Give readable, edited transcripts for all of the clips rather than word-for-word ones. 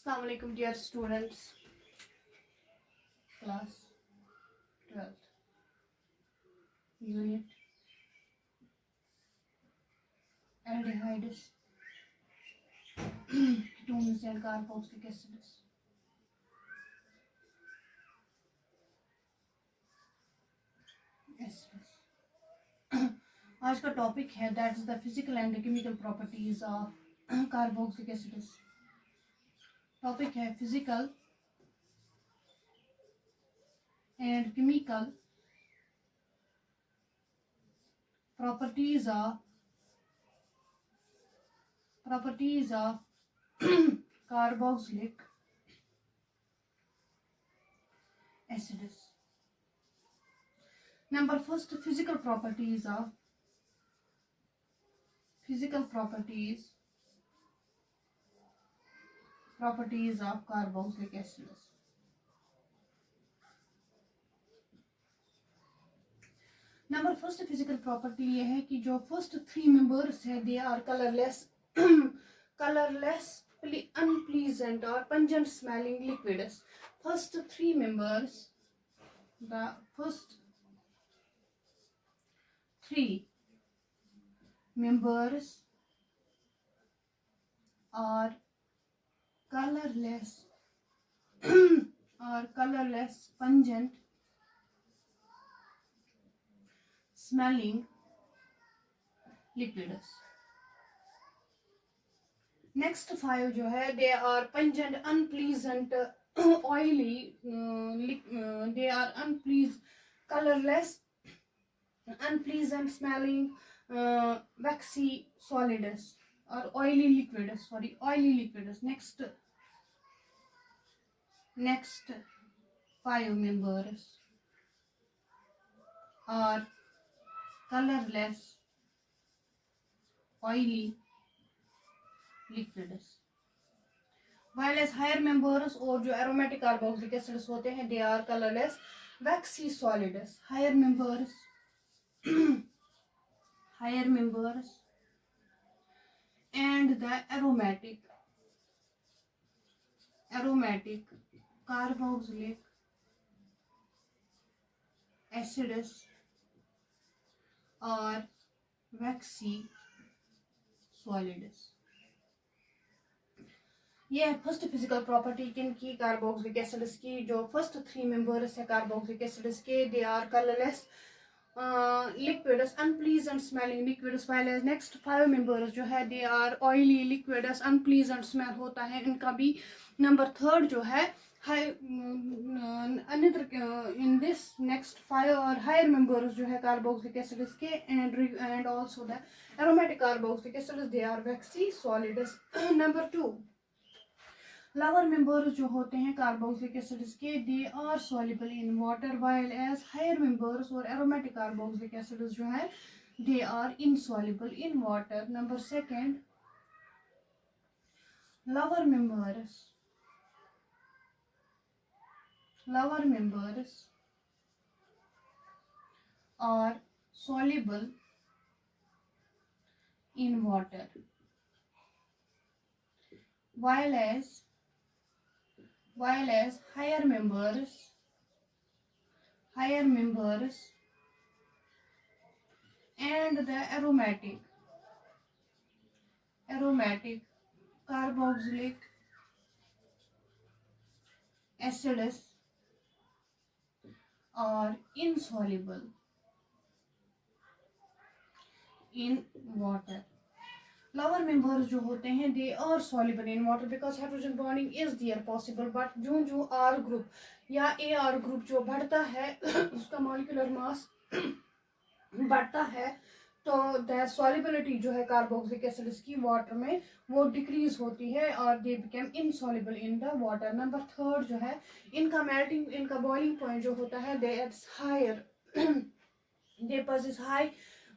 Assalamu alaikum dear students, class 12th, unit aldehydes, ketones and carboxylic acids. आज का topic है that is the physical and chemical properties of carboxylic acids. Topic है physical and chemical properties of carboxylic acids. Number first, physical properties of carboxylic acids. Number first physical property ये है कि जो first 3 members है they are colourless unpleasant और pungent smelling liquids. First 3 members, the first 3 members are colorless pungent smelling liquids. Next 5 जो है they are pungent unpleasant oily, they are colourless unpleasant smelling waxy solids और oily liquids. Next 5 members are colorless oily liquids, while as higher members और जो aromatic carboxylic acids होते हैं they are colorless waxy solids. higher members and the aromatic carboxylic acids are waxy solids. ये है first physical property किन की, carboxylic acids की. जो फर्स्ट 3 मेंबर्स है कार्बोक्सिलिक एसिड्स के they are colourless liquids unpleasant smelling liquids, while as next 5 members जो है they are oily liquids unpleasant smell होता है इनका भी. नंबर 3 जो है इन दिस नेक्स्ट 5 और हायर मेंबर्स जो है कार्बोक्सिलिक एसिड्स के and also the aromatic carboxylic acids they are waxy solids. Number 2 lower members जो होते हैं कार्बोक्सिलिक एसिड्स के they are soluble in water, while as higher members और aromatic carboxylic acids जो है they are insoluble in water. Number 2 lower members are soluble in water, while as higher members and the aromatic carboxylic acids are insoluble in water. Lower members जो होते हैं they are soluble in water because hydrogen bonding is there possible, but जो R group या A are group जो बढ़ता है उसका molecular mass बढ़ता है तो द सॉल्युबिलिटी जो है कार्बोक्सिलिक एसिड्स की वाटर में वो डिक्रीज होती है और they become insoluble in the water. Number 3 जो है इनका बॉइलिंग पॉइंट जो होता है they it's higher, they possess high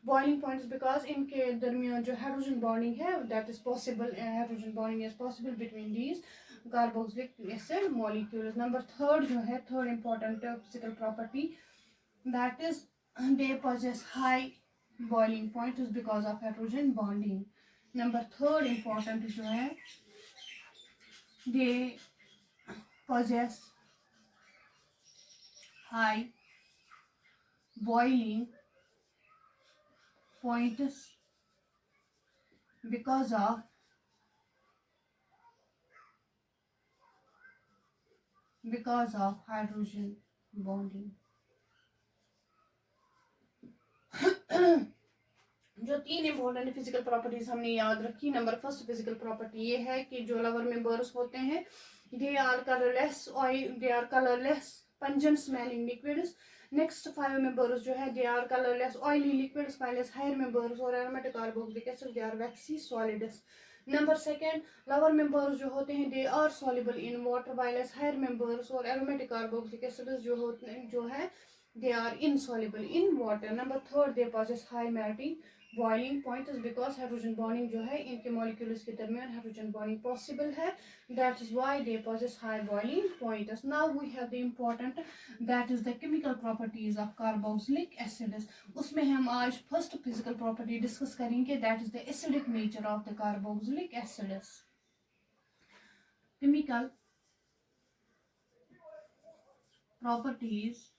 boiling points because इनके दरमियान जो हाइड्रोजन बॉन्डिंग है that is possible, hydrogen bonding is possible between these carboxylic acid molecules. Number 3 जो है third important physical property that is they possess high boiling point is because of hydrogen bonding. Number 3 important जो है they possess high boiling points because of hydrogen bonding. जो 3 important physical properties हमने याद रखी, number first physical property ये है कि जो लवर मेंबर्स होते हैं they are colourless oil, they are colourless pungent smelling liquids. Next 5 members जो है they are colourless oily liquids, while higher members और aromatic carboxylic acid they are waxy solids. Number second, lower members जो होते हैं they are soluble in water, while higher members और aromatic carboxylic acids जो है they are insoluble in water. Number third, they possess high melting boiling point is because hydrogen bonding जो है इनके molecules के दरमियान hydrogen bonding possible है. That is why they possess high boiling point. Now we have the important, that is the chemical properties of carboxylic acids. उसमें हम आज first physical property discuss करेंगे, that is the acidic nature of the carboxylic acids. Chemical properties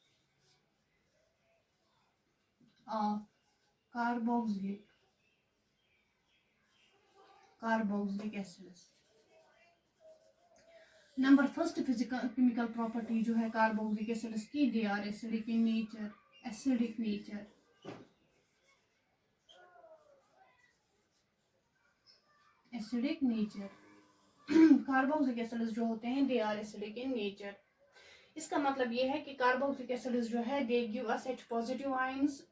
of carboxylic acids. Number first physical chemical property जो है carboxylic acids की, they are acidic in nature. Acidic nature, acidic nature. Carboxylic acids जो होते हैं they are acidic in nature. इसका मतलब ये है कि कार्बोक्सिलिक एसिड्स जो है they give us H positive ions,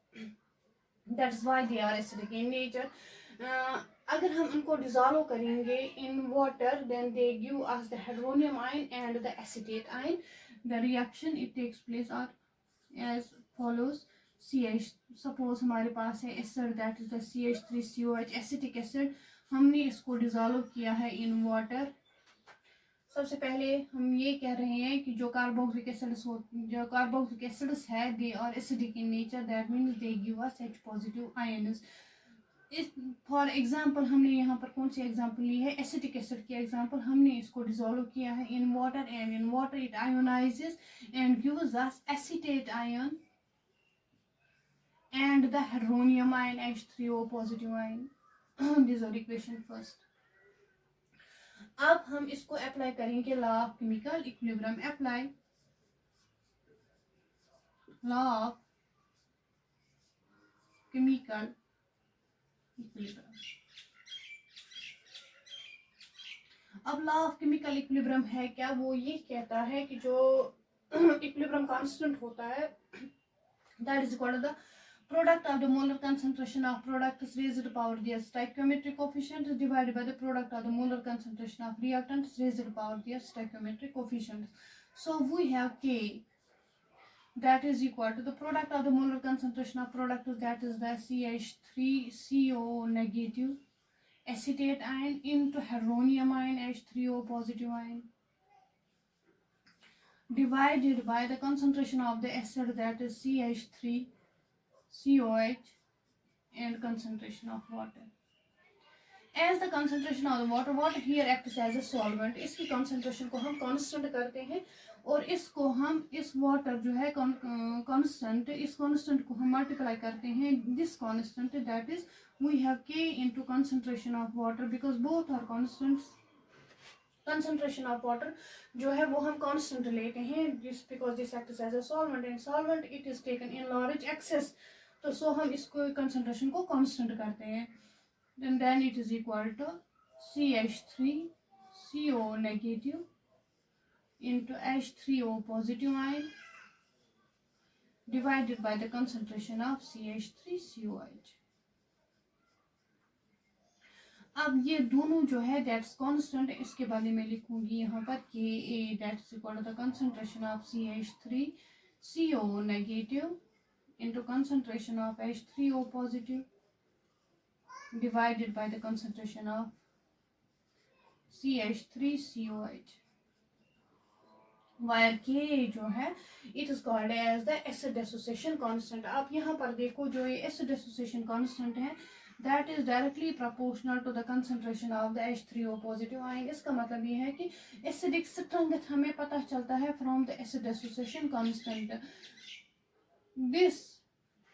that's why they are acidic in nature. अगर हम उनको डिजॉल्व करेंगे in water then they give us the hydronium ion and the acetate ion. The reaction it takes place are as follows. CH, suppose हमारे पास है acid that is the CH3COH acetic acid. हमने इसको dissolve किया है in water. सबसे पहले हम ये कह रहे हैं कि जो कार्बोक्सिलिक एसिड्स है they are acidic in nature, that means they give us H positive ions. For example हमने यहाँ पर कौन सी एग्जांपल ली है, एसिटिक एसिड की एग्जांपल. हमने इसको डिसॉल्व किया है in water and in water it ionises and gives us acetate ion and the hydronium ion H3O positive ion. This are equation first. अब हम इसको अप्लाई करेंगे law of chemical equilibrium. Apply law of chemical equilibrium. अब law of chemical equilibrium है क्या, वो ये कहता है कि जो इक्विलिब्रियम कांस्टेंट होता है that is equal to the product of the molar concentration of products raised to power their stoichiometric coefficient divided by the product of the molar concentration of reactants raised to power their stoichiometric coefficient. So we have K that is equal to the product of the molar concentration of products, that is the CH3CO negative acetate ion into hadronium ion H3O positive ion divided by the concentration of the acid, that is CH3COH and concentration of water. As the concentration of the water here acts as a solvent. इसकी concentration को हम constant करते हैं और इसको हम इस water जो है constant, इस constant को हम multiply करते हैं this constant, that is we have K into concentration of water because both are constants. Concentration of water जो है वो हम constant लेते हैं just because this acts as a solvent and solvent it is taken in large excess. तो सो हम इसको concentration को constant करते हैं. Then it is equal to CH3CO negative into H3O positive ion divided by the concentration of CH3COH. अब ये दोनों जो है दैट्स कांस्टेंट, इसके बारे में लिखूंगी यहाँ पर Ka that's equal to the concentration of CH3CO negative into concentration of H3O positive divided by the concentration of CH3COH. Where K जो है it is called as the acid dissociation constant. आप यहाँ पर देखो जो ये acid dissociation constant है that is directly proportional to the concentration of the H3O positive ion. इसका मतलब ये है कि acidic strength हमें पता चलता है from the acid dissociation constant. This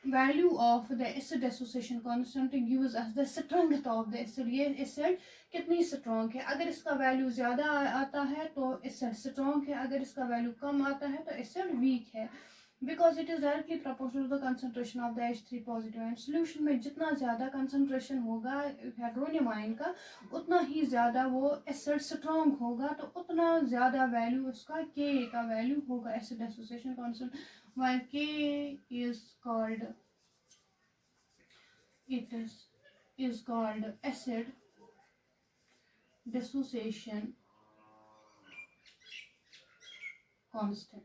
value of the acid dissociation constant gives us the strength of the acid. ये acid कितनी strong है. अगर इसका value ज़्यादा आता है तो acid strong है, अगर इसका value कम आता है तो acid weak है. Because it is directly proportional to the concentration of the H3 positive ion. Solution में जितना ज़्यादा concentration होगा hydronium ion का, उतना ही ज़्यादा वो acid strong होगा, तो उतना ज़्यादा value उसका Ka का value होगा acid dissociation constant. While K is called acid dissociation constant.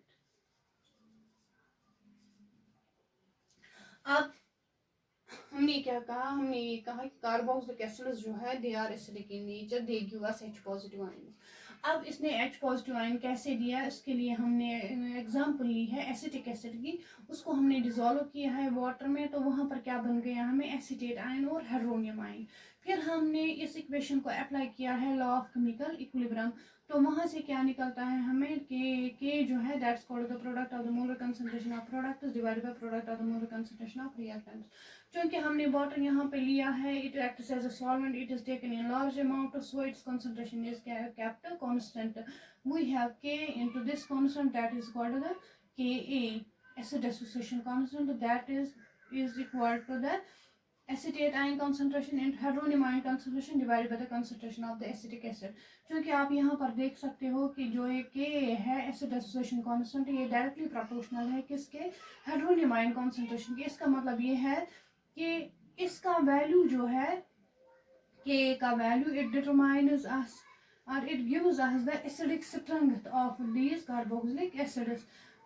अब हमने क्या कहा, हमने ये कहा कि कार्बोक्सिलिक एसिड्स जो है they are acidic in nature, they give us H positive ion. अब इसने H पॉजिटिव आयन कैसे दिया, इसके लिए हमने एग्जांपल ली है एसिटिक एसिड की. उसको हमने डिसॉल्व किया है वाटर में, तो वहाँ पर क्या बन गया हमें एसीटेट आयन और हाइड्रोनियम आयन. फिर हमने इस इक्वेशन को अप्लाई किया है लॉ ऑफ केमिकल इक्विलिब्रियम, तो वहाँ से क्या निकलता है हमें के जो है that's called the product of the molar concentration of products divided by product of the molar concentration of reactants. क्योंकि हमने वाटर यहाँ पे लिया है, it acts as a solvent, it is taken in large amount, so its concentration is kept constant. We have K into this constant, that is called the Ka, acid dissociation constant, that is equal to the acetate ion concentration and hydronium ion concentration divided by the concentration of the acetic acid. क्योंकि आप यहाँ पर देख सकते हो कि जो ये K है acid dissociation constant, ये डायरेक्टली प्रोपोर्शनल है किसके, हाइड्रोनियम आयन कॉन्सेंट्रेशन के. इसका मतलब ये है कि इसका वैल्यू जो है K का वैल्यू इट डिटरमाइन्स अस और it gives us the acidic strength of these carboxylic acids.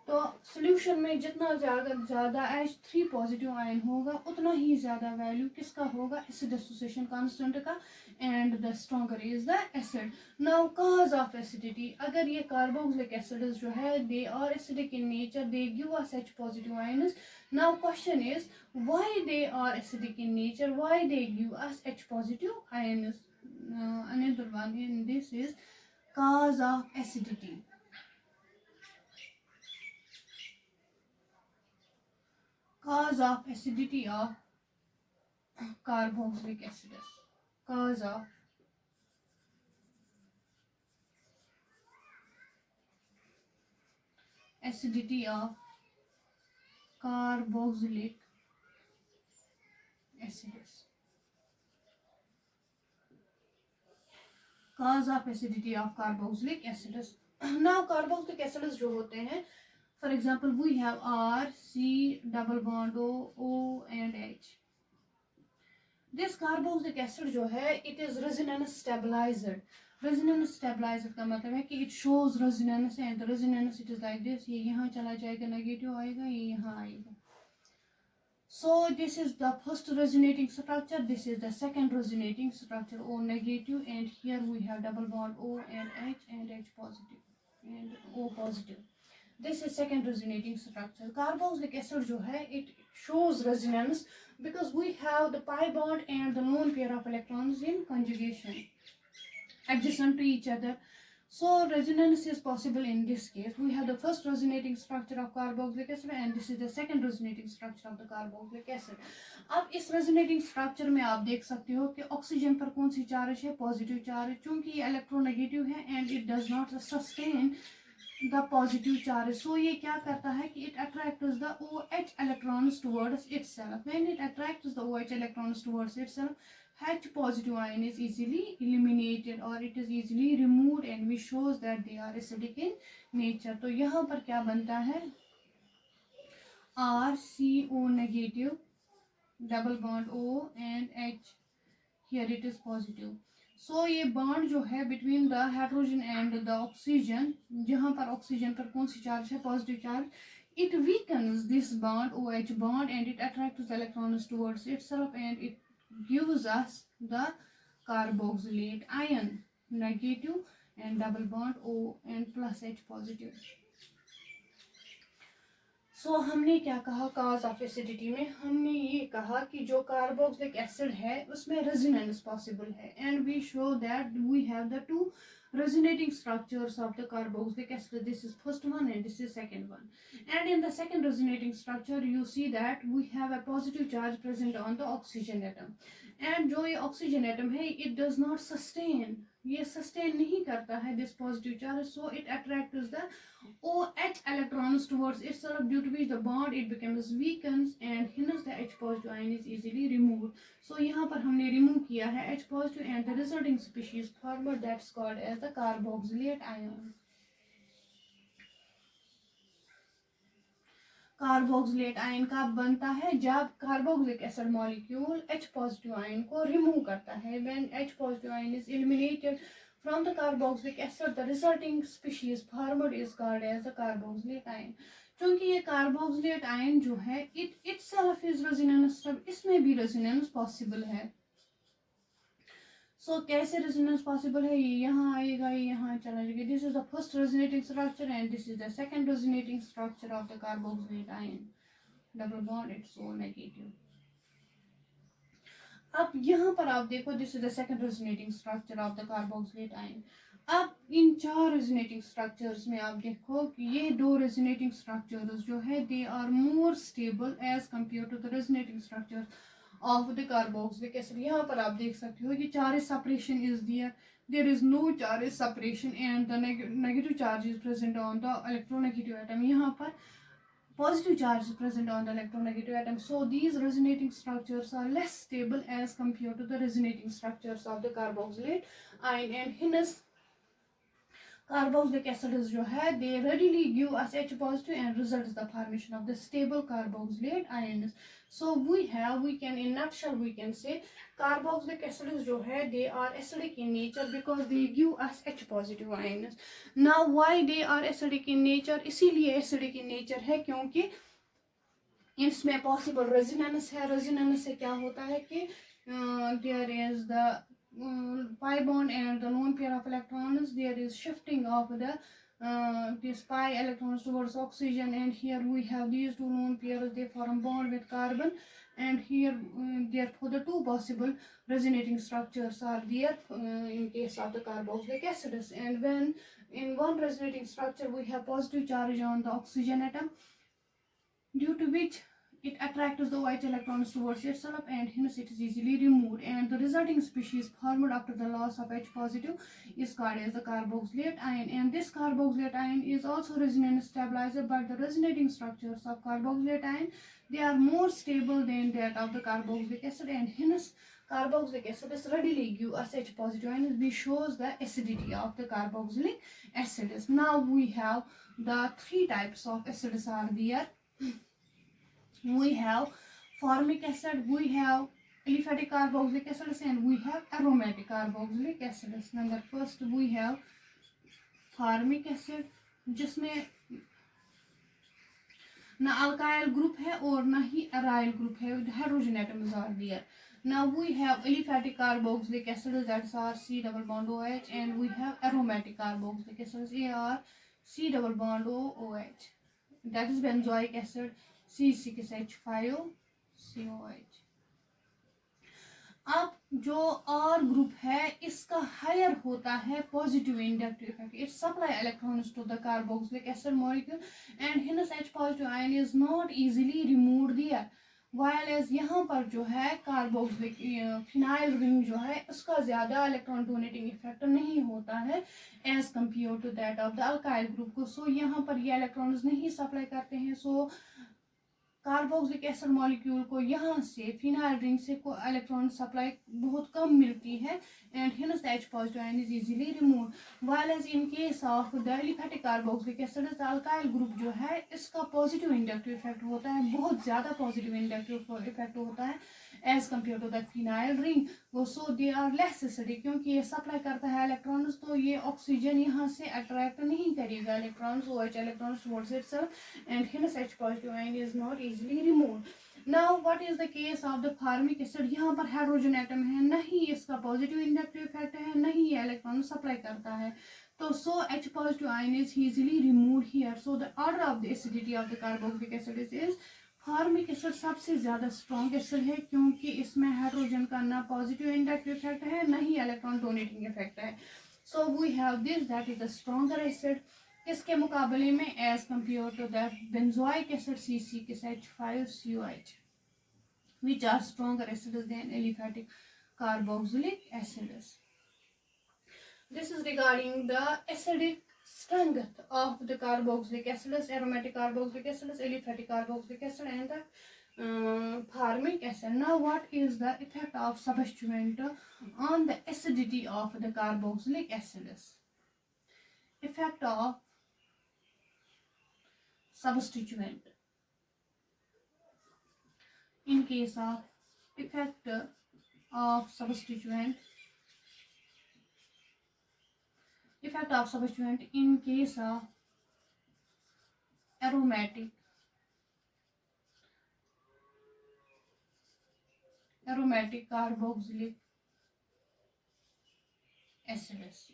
तो सोल्यूशन में जितना ज़्यादा H3 पॉजिटिव आयन होगा उतना ही ज़्यादा वैल्यू किसका होगा, एसिड एसोसिएशन कांस्टेंट का, and the stronger is the acid. Now cause of acidity, अगर ये कार्बोक्सिलिक एसिड्स जो है they are acidic in nature, they give us H positive ions. Now question is why they are acidic in nature, why they give us H positive ions. Another one in this is cause of acidity. Cause of acidity of carboxylic acids. Cause of acidity of carboxylic acids. Cause of acidity of carboxylic acids. Now carboxylic acids जो होते हैं, for example we have R, C, double bond O, O and H. This carboxylic acid जो है it is resonance stabilizer. Resonance stabilizer का मतलब है कि it shows resonance, and the resonance it is like this. ये यहाँ चला जाएगा, नेगेटिव आएगा, ये यहाँ आएगा. So this is the first resonating structure, this is the second resonating structure, O negative, and here we have double bond O and H positive and O positive. This is second resonating structure. Carboxylic acid जो है it shows resonance because we have the pi bond and the lone pair of electrons in conjugation adjacent to each other. So resonance is possible in this case. We have the first resonating structure of carboxylic acid and this is the second resonating structure of the carboxylic acid. अब इस resonating structure में आप देख सकते हो कि oxygen पर कौन सी चार्ज है, पॉजिटिव चार्ज, चूंकि ये इलेक्ट्रोनेगेटिव है and it does not sustain the positive charge. So ये क्या करता है कि it attracts the OH electrons towards itself. When it attracts the OH electrons towards itself, H positive ion is easily eliminated or it is easily removed and which shows that they are acidic in nature. तो यहाँ पर क्या बनता है, RCO negative, double bond O and H, here it is positive. So ये bond जो है between the hydrogen and the oxygen, जहाँ पर oxygen पर कौन सी charge है, positive charge, it weakens this bond, OH bond, and it attracts the electrons towards itself and it gives us the carboxylate ion, negative and double bond O and plus H positive. सो हमने क्या कहा cause of acidity में, हमने ये कहा कि जो carboxylic acid है उसमें रेजोनेंस पॉसिबल है, and we show that we have the two resonating structures of the carboxylic acid. This is first one and this is second one. And in the second resonating structure you see that we have a positive charge present on the oxygen atom. And जो ये oxygen atom है it does not sustain, ये sustain नहीं करता है this positive charge, so it attracts the OH electrons towards itself, due to which the bond it becomes weakens and hence the H positive ion is easily removed. So यहाँ पर हमने remove किया है H positive and the resulting species formed that's called as the carboxylate ion. Carboxylate ion कब बनता है, जब carboxylic acid molecule H positive ion को रिमूव करता है. When H positive ion is eliminated from the carboxylic acid, the resulting species formed is called as the carboxylate ion. क्योंकि ये carboxylate ion जो है it itself is resonance, इसमें भी resonance possible है. सो कैसे रेजोनेंस पॉसिबल है, ये यहाँ आएगा, ये यहाँ चला जाएगा. This is the first resonating structure and this is the second resonating structure of the carboxylate ion. Double bond it's so negative. अब यहाँ पर आप देखो this is the second resonating structure of the carboxylate ion. अब इन चार resonating structures में आप देखो कि ये दो रेजोनेटिंग स्ट्रक्चर्स जो है they are more stable as compare to the resonating structure of the carboxylic acid. यहाँ पर आप देख सकते हो कि charge separation is there is no charge separation and the negative charge is present on the electronegative atom. यहाँ पर positive charge is present on the electronegative atom. So these resonating structures are less stable as compared to the resonating structures of the carboxylate ion, and hence carboxylic acids जो है they readily give us H positive and results the formation of the stable carboxylate ions. So we can in nutshell we can say carboxylic acids जो है they are acidic in nature because they give us H positive ions. Now why they are acidic in nature, इसीलिए acidic in nature है क्योंकि इसमें possible resonance है. resonance से क्या होता है कि there is the pi bond and the lone pair of electrons, there is shifting of the these pi electrons towards oxygen, and here we have these two lone pairs, they form bond with carbon, and here therefore the two possible resonating structures are there in case of the carboxylic acids. And when in one resonating structure we have positive charge on the oxygen atom, due to which it attracts the OH electrons towards itself and hence it is easily removed, and the resulting species formed after the loss of H positive is called as the carboxylate ion. And this carboxylate ion is also resonance stabilizer, but the resonating structures of carboxylate ion they are more stable than that of the carboxylic acid, and hence carboxylic acid is readily give us H positive ion, which shows the acidity of the carboxylic acids. Now we have the three types of acids are there. We have formic acid, we have aliphatic carboxylic acids, and we have aromatic carboxylic acids. Number first we have formic acid, जिसमें ना alkyl group है और ना ही aryl group है, hydrogen atoms are there. Now we have aliphatic carboxylic acids, that's are C double bond OH, and we have aromatic carboxylic acids, AR C double bond OH, that is benzoic acid C6H5COH. अब जो R group है इसका higher होता है positive inductive effect. It supply electrons to the carboxylic acid molecule and hence H positive ion is not easily removed there, while as यहाँ पर जो है कार्बोक्सिलिक फिनाइल रिंग जो है उसका ज्यादा इलेक्ट्रॉन डोनेटिंग इफेक्ट नहीं होता है as compare to that of the alkyl group को. सो यहाँ पर ये इलेक्ट्रॉन्स नहीं सप्लाई करते हैं. सो कार्बोक्सिलिक एसिड मॉलिक्यूल को यहाँ से फिनाइल रिंग से को इलेक्ट्रॉन सप्लाई बहुत कम मिलती है and hence the H positive ion is easily removed, while as in case of the aliphatic carboxylic acid the alkyl group जो है इसका पॉजिटिव इंडक्टिव इफेक्ट होता है, बहुत ज़्यादा पॉजिटिव इंडक्टिव इफेक्ट होता है as compare to the phenyl ring. So they are less acidic क्योंकि ये सप्लाई करता है इलेक्ट्रॉन्स, तो ये ऑक्सीजन यहाँ से अट्रैक्ट नहीं करेगा electrons OH electrons towards itself and hence H positive ion is not easily removed. Now what is the case of the formic acid? यहाँ पर हाइड्रोजन एटम है, नहीं इसका पॉजिटिव इंडक्टिव इफेक्ट है, नहीं ये इलेक्ट्रॉन सप्लाई करता है. So H positive ion is easily removed here. So the order of the acidity of the carboxylic acid is formic acid सबसे ज़्यादा स्ट्रॉन्ग एसिड है क्योंकि इसमें हाइड्रोजन का ना पॉजिटिव इंडक्टिव इफेक्ट है ना ही इलेक्ट्रॉन डोनेटिंग इफेक्ट है. So we have this that is the stronger acid. इसके मुकाबले में as compare to that benzoic acid C6H5COH which are stronger acids than aliphatic carboxylic acids. This is regarding the acidic strength of the carboxylic acids, aromatic carboxylic acids, aliphatic carboxylic acid, and the formic acid. Now, what is the effect of substituent on the acidity of the carboxylic acids? Effect of substituent. In case of effect of substituent, in case of aromatic carboxylic acids.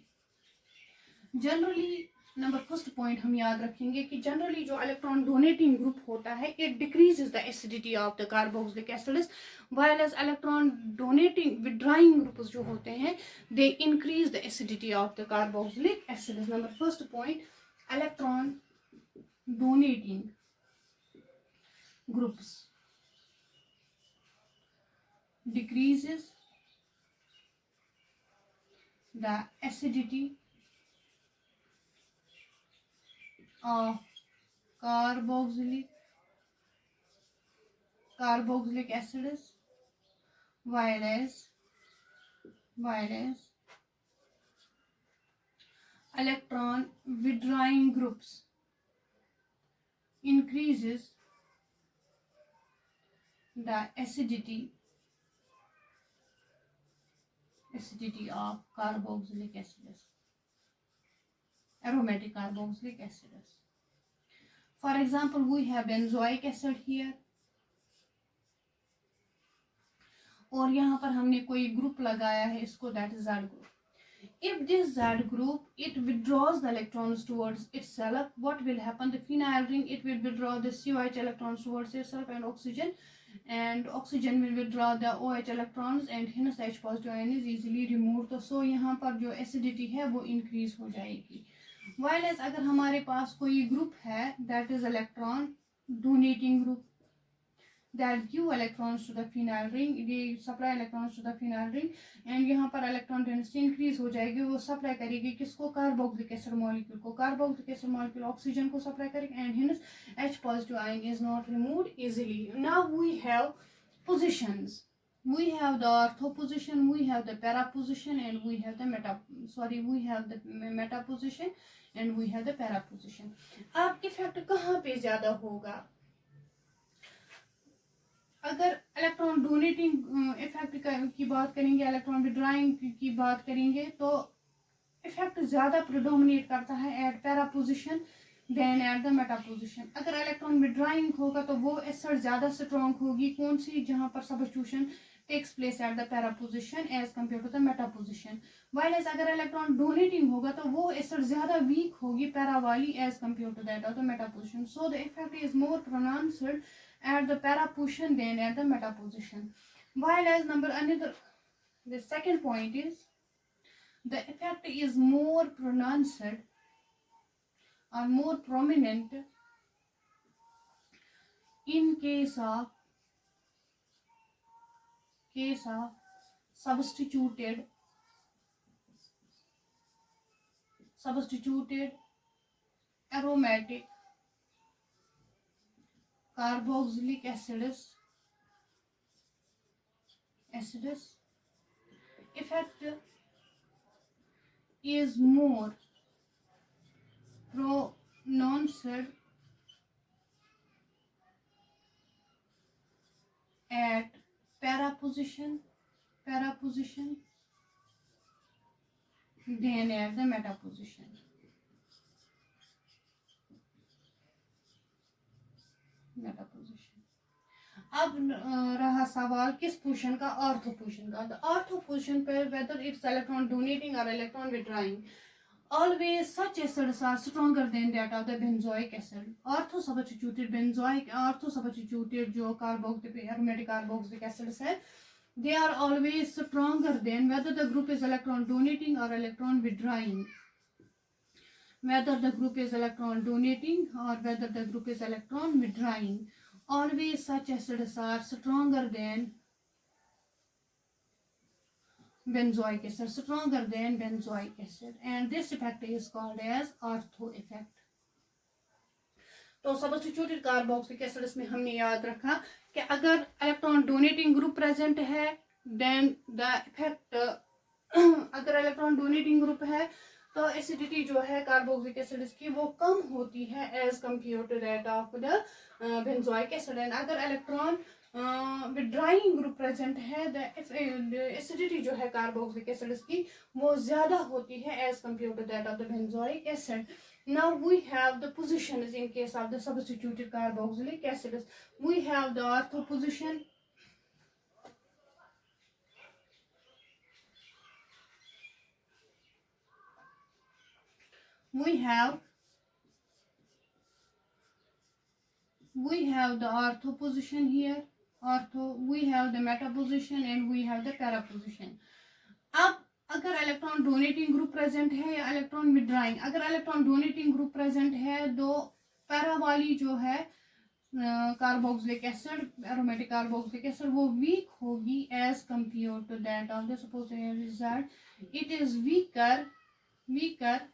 Generally number first point हम याद रखेंगे कि generally जो electron donating group होता है it decreases the acidity of the carboxylic acids, while as electron donating withdrawing groups जो होते हैं they increase the acidity of the carboxylic acids. Number first point, electron donating groups decreases the acidity of carboxylic acids, while as electron withdrawing groups increases the acidity of carboxylic acids, aromatic carboxylic acids. For example, we have benzoic acid here, और यहाँ पर हमने कोई group लगाया है इसको, that is Z group. If this Z group it withdraws the electrons towards itself, what will happen? The phenyl ring it will withdraw the COH electrons towards itself, and oxygen will withdraw the OH electrons, and hence H positive ion is easily removed. So यहाँ पर जो acidity है वो increase हो जाएगी. While as अगर हमारे पास कोई ग्रुप है that is electron donating group that give electrons to the phenyl ring, they supply electrons to the phenyl ring, and यहाँ पर electron density increase हो जाएगी. वो supply करेगी किसको? कार्बोक्सिलिक एसिड मॉलिक्यूल को. कार्बोक्सिलिक एसिड मॉलिक्यूल ऑक्सीजन को supply करेगी, and hence H positive ion is not removed easily. Now we have positions. We have the ortho position, we have the para position, and we have the meta position, and we have the para position. अब effect कहाँ पे ज्यादा होगा? अगर electron donating effect की बात करेंगे, electron withdrawing की बात करेंगे, तो इफेक्ट ज्यादा प्रिडोमिनेट करता है at para position than at the meta position. अगर इलेक्ट्रॉन विड्राइंग होगा तो वो एसिड ज्यादा स्ट्रॉन्ग होगी. कौन सी? जहां पर substitution takes place at the para position as compare to the meta position. While as अगर इलेक्ट्रॉन डोनेटिंग होगा तो वो एसिड ज्यादा वीक होगी पैरा वाली as compare to that of the meta position. So the effect is more pronounced at the para position than at the meta position. While as the second point is the effect is more pronounced or more prominent in case of substituted aromatic carboxylic acids. Effect is more pronounced at para position than at the meta position. अब रहा सवाल किस position का? Ortho position का. The ortho position पे whether it's electron donating और electron withdrawing, always such acids are stronger than that of the benzoic acid. Orthosubstituted benzoic, orthosubstituted जो aromatic carboxylic acids है, they are always stronger than whether the group is electron donating or electron withdrawing. Whether the group is electron donating or whether the group is electron withdrawing. Always such acids are stronger than benzoic acid, stronger than benzoic acid, and this effect is called as ortho effect. तो substituted carboxylic acids में हमने याद रखा कि अगर electron donating group present है then the effect अगर electron donating group है तो एसिडिटी जो है कार्बोक्सिलिक एसिड्स की वो कम होती है as compare to that of the benzoic acid, and अगर इलेक्ट्रॉन विड्राइंग ग्रुप प्रेजेंट है द एसिडिटी जो है कार्बोक्सिलिक एसिड्स की वो ज्यादा होती है as compare to that of the benzoic acid. Now we have the positions in case of the substituted carboxylic acids. We have the ortho position. We have the ortho position here. Ortho, we have the meta position and we have the para position. अब अगर electron donating group present है या electron withdrawing, अगर electron donating group present है तो para वाली जो है carboxylic acid, aromatic carboxylic acid, वो वीक होगी as compare to that of the suppose result it is weaker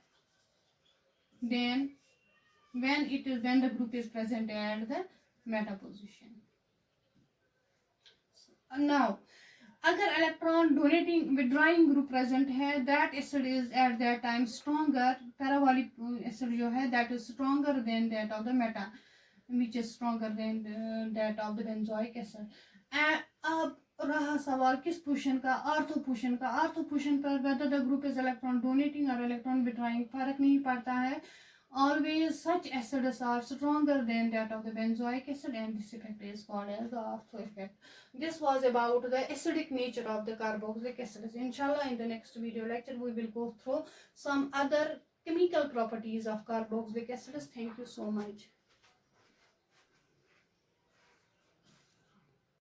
than when the group is present at the meta position. Now अगर electron donating withdrawing group present है that acid is at that time stronger, para वाली acid जो है that is stronger than that of the meta which is stronger than that of the benzoic acid. अब रहा सवाल किस position का, ortho position का. ऑर्थो पोजीशन पर whether the group is electron donating और इलेक्ट्रॉन विड्राइंग फर्क नहीं पड़ता है. Always such acids are stronger than that of the benzoic acid, and this effect is called as the ortho effect. This was about the acidic nature of the carboxylic acids. Inshallah, in the next video lecture, we will go through some other chemical properties of carboxylic acids. Thank you so much.